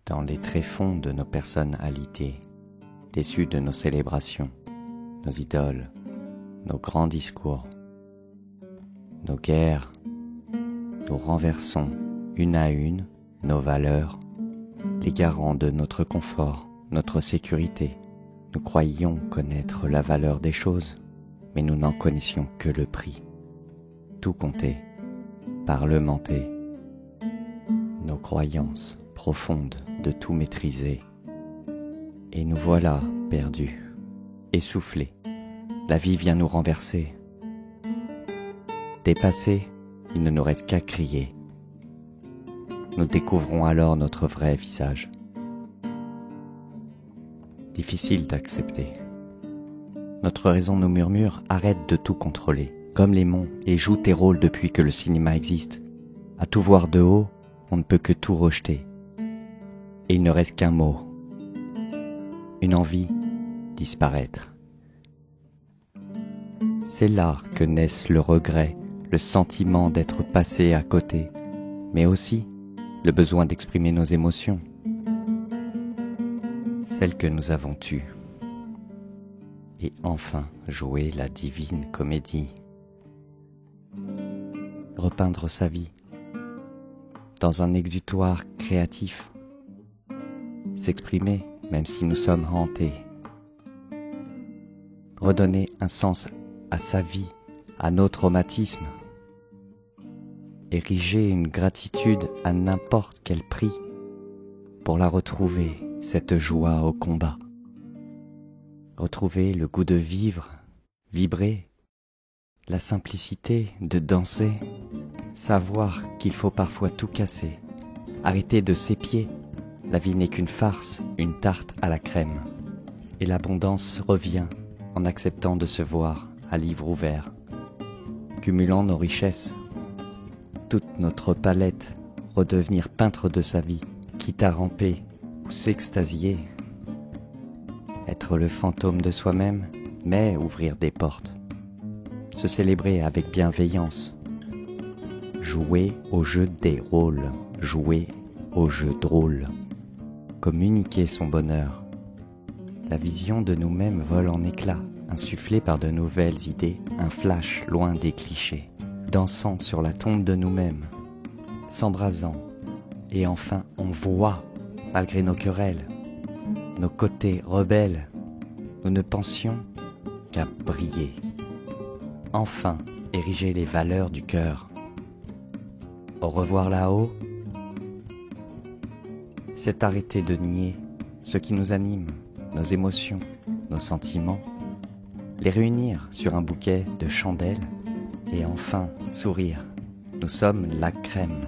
dans les tréfonds de nos personnalités, déçus de nos célébrations, nos idoles, nos grands discours, nos guerres, nous renversons une à une nos valeurs, les garants de notre confort, notre sécurité. Nous croyions connaître la valeur des choses, mais nous n'en connaissions que le prix. Tout compter, parlementer, nos croyances profondes de tout maîtriser. Et nous voilà perdus, essoufflés. La vie vient nous renverser. Dépassés, il ne nous reste qu'à crier. Nous découvrons alors notre vrai visage. Difficile d'accepter. Notre raison nous murmure, arrête de tout contrôler, comme les monts, et joue tes rôles depuis que le cinéma existe. À tout voir de haut, on ne peut que tout rejeter. Et il ne reste qu'un mot. Une envie, disparaître. C'est là que naissent le regret, le sentiment d'être passé à côté, mais aussi le besoin d'exprimer nos émotions, celles que nous avons tues, et enfin jouer la divine comédie, repeindre sa vie dans un exutoire créatif, s'exprimer même si nous sommes hantés, redonner un sens à sa vie, à nos traumatismes, ériger une gratitude à n'importe quel prix pour la retrouver, cette joie au combat. Retrouver le goût de vivre, vibrer, la simplicité de danser, savoir qu'il faut parfois tout casser, arrêter de s'épier, la vie n'est qu'une farce, une tarte à la crème, et l'abondance revient en acceptant de se voir à livre ouvert, cumulant nos richesses, toute notre palette, redevenir peintre de sa vie, quitte à ramper ou s'extasier, être le fantôme de soi-même, mais ouvrir des portes, se célébrer avec bienveillance, jouer au jeu des rôles, jouer au jeu drôle, communiquer son bonheur. La vision de nous-mêmes vole en éclats, insufflée par de nouvelles idées, un flash loin des clichés, dansant sur la tombe de nous-mêmes, s'embrasant, et enfin on voit, malgré nos querelles, nos côtés rebelles, nous ne pensions qu'à briller, enfin ériger les valeurs du cœur. Au revoir là-haut, c'est arrêter de nier ce qui nous anime, nos émotions, nos sentiments, les réunir sur un bouquet de chandelles et enfin sourire. Nous sommes la crème.